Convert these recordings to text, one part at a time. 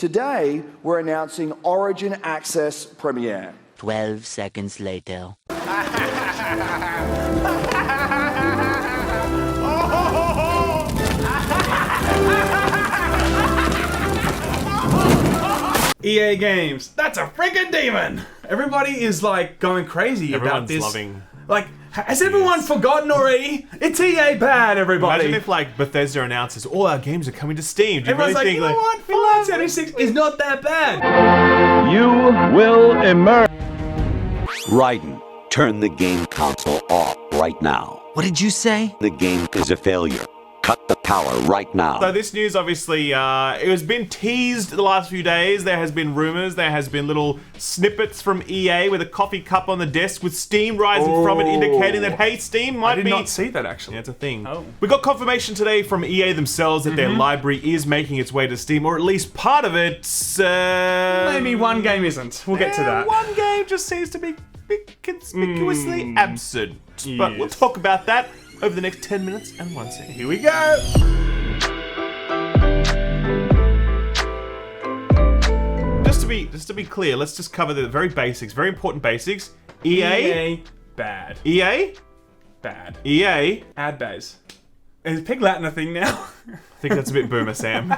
Today, we're announcing Origin Access Premiere. 12 seconds later. EA Games, that's a freaking demon! Everybody is like going crazy about this. Loving. Like, has everyone forgotten already? It's EA bad, everybody. Imagine if like Bethesda announces all our games are coming to Steam. Do you Everyone's really like, think you know what? Fallout 76 is not that bad. You will emerge. Raiden, turn the game console off right now. What did you say? The game is a failure. Cut the power right now. So this news obviously, it has been teased the last few days. There has been rumors, there has been little snippets from EA with a coffee cup on the desk with steam rising from it, indicating that, hey, Steam might I did be... not see that, actually. Yeah, it's a thing. Oh. We got confirmation today from EA themselves that their library is making its way to Steam, or at least part of it. Maybe one game isn't. We'll get to that. One game just seems to be conspicuously absent. But we'll talk about that over the next 10 minutes and 1 second. Here we go. Just to be clear, let's just cover the very basics, very important basics. EA bad. EA Bad. EA. Ad days. Is Pig Latin a thing now? I think that's a bit boomer, Sam.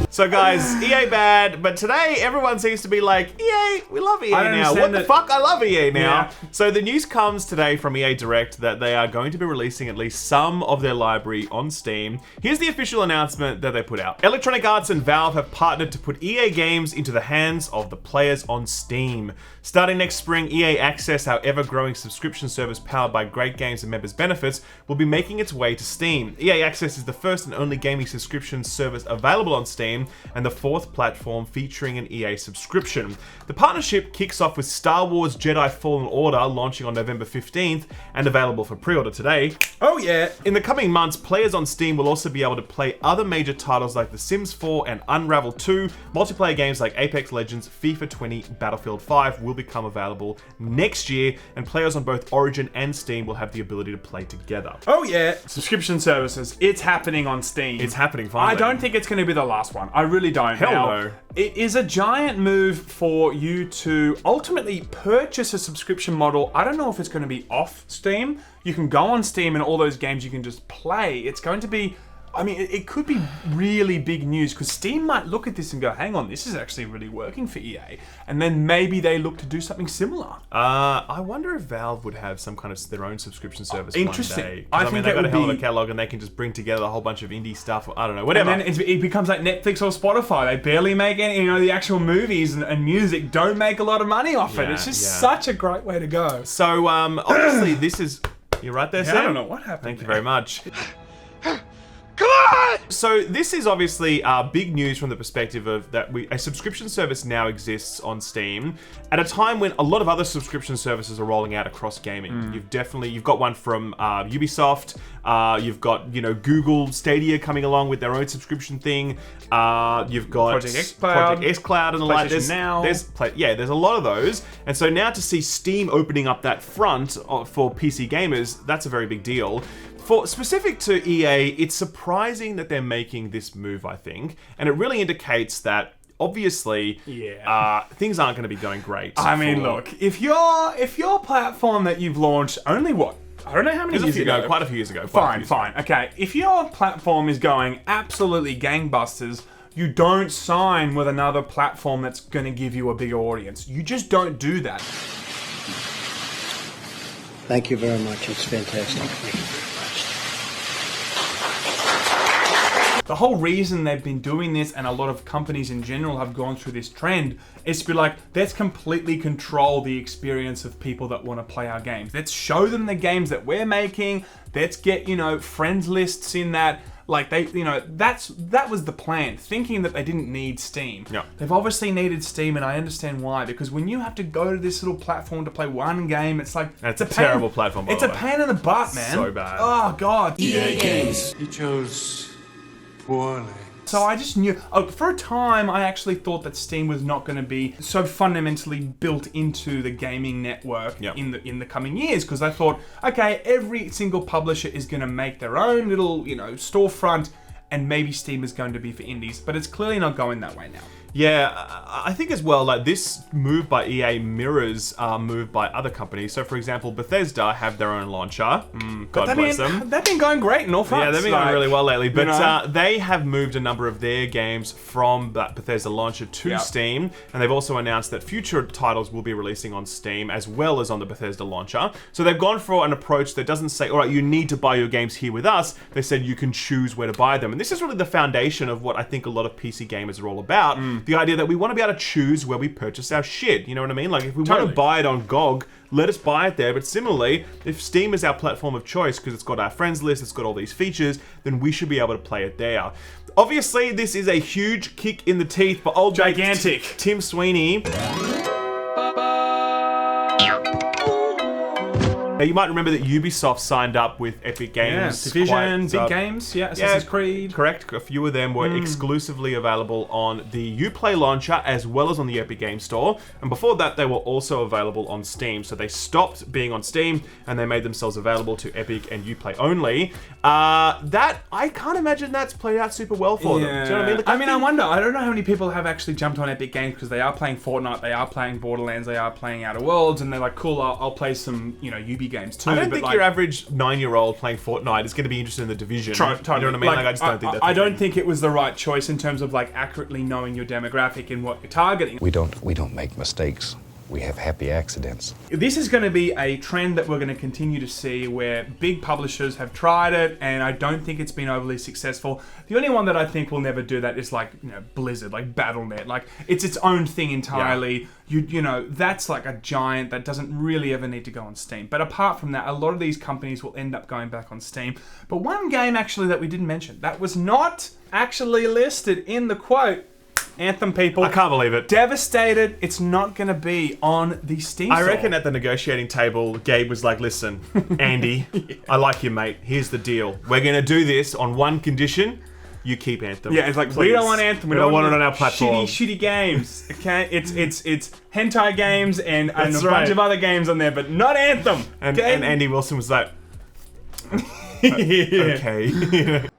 So guys, EA bad, but today everyone seems to be like, EA, we love EA now. What the fuck? I love EA now. Yeah. So the news comes today from EA Direct that they are going to be releasing at least some of their library on Steam. Here's the official announcement that they put out. Electronic Arts and Valve have partnered to put EA games into the hands of the players on Steam. Starting next spring, EA Access, our ever-growing subscription service powered by great games and members' benefits, will be making its way to Steam. EA Access is the first and only gaming subscription service available on Steam, and the fourth platform featuring an EA subscription. The partnership kicks off with Star Wars Jedi Fallen Order launching on November 15th and available for pre-order today. Oh yeah. In the coming months, players on Steam will also be able to play other major titles like The Sims 4 and Unravel 2. Multiplayer games like Apex Legends, FIFA 20, Battlefield 5 will become available next year, and players on both Origin and Steam will have the ability to play together. Oh yeah. Subscription services. It's happening on Steam. It's happening finally. I don't think it's going to be the last one. I really don't. Hell now, no. It is a giant move for you to ultimately purchase a subscription model. I don't know if it's going to be off Steam. You can go on Steam and all those games you can just play. It's going to be... I mean, it could be really big news because Steam might look at this and go, hang on, this is actually really working for EA. And then maybe they look to do something similar. I wonder if Valve would have some kind of their own subscription service Interesting. one day. I mean, think they've that got a would hell of a be- catalog and they can just bring together a whole bunch of indie stuff. I don't know, whatever. And then it becomes like Netflix or Spotify. They barely make any, the actual movies and music don't make a lot of money off it. Yeah, It's just yeah. such a great way to go. So, obviously, this is... You're right there, Sam? I don't know what happened. Thank you very much. So this is obviously big news from the perspective of that a subscription service now exists on Steam at a time when a lot of other subscription services are rolling out across gaming. You've got one from Ubisoft. You've got Google Stadia coming along with their own subscription thing. You've got Project xCloud and the like. Now. There's a lot of those, and so now to see Steam opening up that front for PC gamers, that's a very big deal. For specific to EA, it's surprising that they're making this move, I think, and it really indicates that obviously things aren't going to be going great. I mean, look, if your platform that you've launched only what? I don't know how many years ago. Quite a few years ago. Fine. Okay, if your platform is going absolutely gangbusters, you don't sign with another platform that's going to give you a bigger audience. You just don't do that. Thank you very much. It's fantastic. Thank you very much. The whole reason they've been doing this, and a lot of companies in general have gone through this trend, is to be like, let's completely control the experience of people that want to play our games. Let's show them the games that we're making. Let's get, friends lists in that. Like that was the plan, thinking that they didn't need Steam. Yeah. They've obviously needed Steam, and I understand why, because when you have to go to this little platform to play one game, it's like... It's a terrible platform, by It's the a way. pain in the butt, man. So bad. Oh, God. EA Games. He chose poorly. So I just knew, for a time, I actually thought that Steam was not going to be so fundamentally built into the gaming network in the coming years, because I thought, okay, every single publisher is going to make their own little, storefront, and maybe Steam is going to be for indies, but it's clearly not going that way now. Yeah, I think as well, like this move by EA mirrors a move by other companies. So, for example, Bethesda have their own launcher. God bless them. They've been going great in all fronts. Yeah, they've been going really well lately. But they have moved a number of their games from that Bethesda launcher to Steam. And they've also announced that future titles will be releasing on Steam as well as on the Bethesda launcher. So they've gone for an approach that doesn't say, all right, you need to buy your games here with us. They said you can choose where to buy them. And this is really the foundation of what I think a lot of PC gamers are all about. The idea that we want to be able to choose where we purchase our shit. You know what I mean? Like, if we want to buy it on GOG, let us buy it there. But similarly, if Steam is our platform of choice because it's got our friends list, it's got all these features, then we should be able to play it there. Obviously, this is a huge kick in the teeth for old gigantic Tim Sweeney. Now, you might remember that Ubisoft signed up with Epic Games. Division, big games, Assassin's Creed. Correct. A few of them were exclusively available on the Uplay launcher as well as on the Epic Games Store. And before that, they were also available on Steam. So they stopped being on Steam and they made themselves available to Epic and Uplay only. That, I can't imagine that's played out super well for them. Do you know what I mean? Like, I wonder. I don't know how many people have actually jumped on Epic Games because they are playing Fortnite, they are playing Borderlands, they are playing Outer Worlds, and they're like, cool, I'll play some, Ubi games too. I don't think your average 9-year-old playing Fortnite is going to be interested in the Division. Totally. You know what I mean? Like, I just don't think that's I don't think it was the right choice in terms of like accurately knowing your demographic and what you're targeting. We don't make mistakes. We have happy accidents. This is going to be a trend that we're going to continue to see where big publishers have tried it, and I don't think it's been overly successful. The only one that I think will never do that is like, Blizzard, like Battle.net. Like, it's its own thing entirely. Yeah. That's like a giant that doesn't really ever need to go on Steam. But apart from that, a lot of these companies will end up going back on Steam. But one game actually that we didn't mention, that was not actually listed in the quote, Anthem people. I can't believe it. Devastated. It's not going to be on the Steam store. I reckon at the negotiating table, Gabe was like, listen, Andy, I like you, mate. Here's the deal. We're going to do this on one condition. You keep Anthem. Yeah, it's like, please. We don't want Anthem. We don't want it on our platform. Shitty games. Okay? It's hentai games and a bunch of other games on there, but not Anthem. And Andy Wilson was like, okay.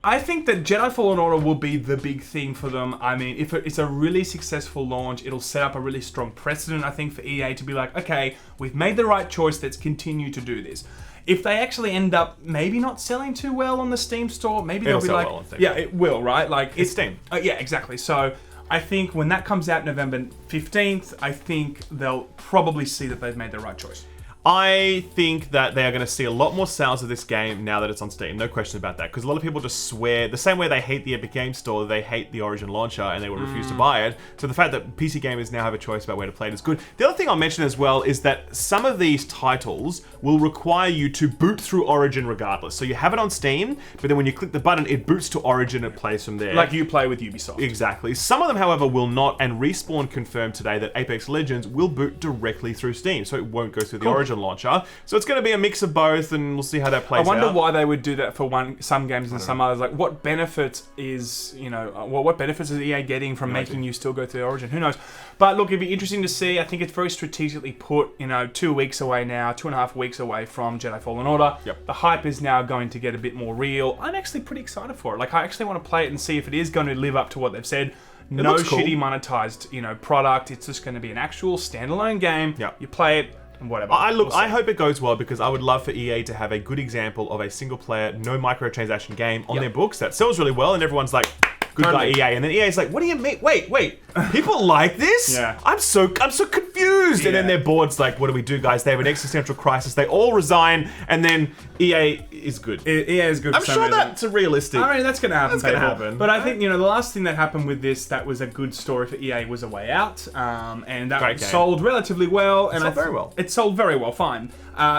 I think that Jedi Fallen Order will be the big thing for them. I mean, if it's a really successful launch, it'll set up a really strong precedent, I think, for EA to be like, okay, we've made the right choice, let's continue to do this. If they actually end up maybe not selling too well on the Steam store, maybe they'll be like, yeah, it will, right? Like, it's Steam. Yeah, exactly. So I think when that comes out November 15th, I think they'll probably see that they've made the right choice. I think that they are going to see a lot more sales of this game now that it's on Steam. No question about that. Because a lot of people just swear, the same way they hate the Epic Games Store, they hate the Origin launcher and they will refuse to buy it. So the fact that PC gamers now have a choice about where to play it is good. The other thing I'll mention as well is that some of these titles will require you to boot through Origin regardless. So you have it on Steam, but then when you click the button, it boots to Origin and it plays from there. Like you play with Ubisoft. Exactly. Some of them, however, will not, and Respawn confirmed today that Apex Legends will boot directly through Steam, so it won't go through the Origin launcher. So it's going to be a mix of both, and we'll see how that plays out. I wonder why they would do that for some games and some others. Like, what benefits is, what benefits is EA getting from making you still go through the Origin? Who knows? But look, it'd be interesting to see. I think it's very strategically put, 2 weeks away now, 2.5 weeks away from Jedi Fallen Order. Yep. The hype is now going to get a bit more real. I'm actually pretty excited for it. Like, I actually want to play it and see if it is going to live up to what they've said. No shitty monetized, product. It's just going to be an actual standalone game. Yep. You play it. And whatever. I hope it goes well because I would love for EA to have a good example of a single player, no microtransaction game on their books that sells really well and everyone's like, good guy EA. And then EA's like, what do you mean? Wait, people like this? Yeah. I'm so confused. Yeah. And then their board's like, what do we do, guys? They have an existential crisis. They all resign and then EA is good. EA is good. I'm sure that's realistic. I mean, that's going to happen. That's going to happen. But I think, the last thing that happened with this that was a good story for EA was A Way Out. And that sold relatively well. And very well. It sold very well, fine.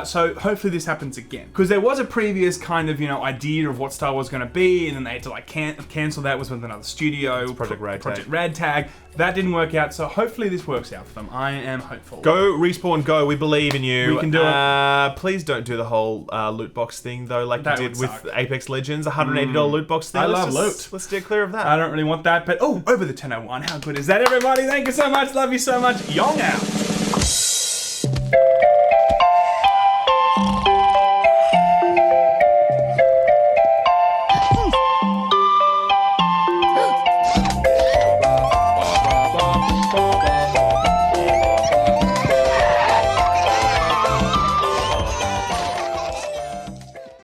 So hopefully this happens again. Because there was a previous kind of, idea of what Star Wars was going to be, and then they had to cancel that with another studio. Project Ragtag. That didn't work out, so hopefully this works out for them. I am hopeful. hopeful. Go, Respawn, go. We believe in you. We can do it. Please don't do the whole loot box thing, though, like That you did would with suck. Apex Legends, $180 loot box thing. I Let's love just- loot. Let's steer clear of that. I don't really want that, but over the 10:01. How good is that, everybody? Thank you so much. Love you so much. Yong out.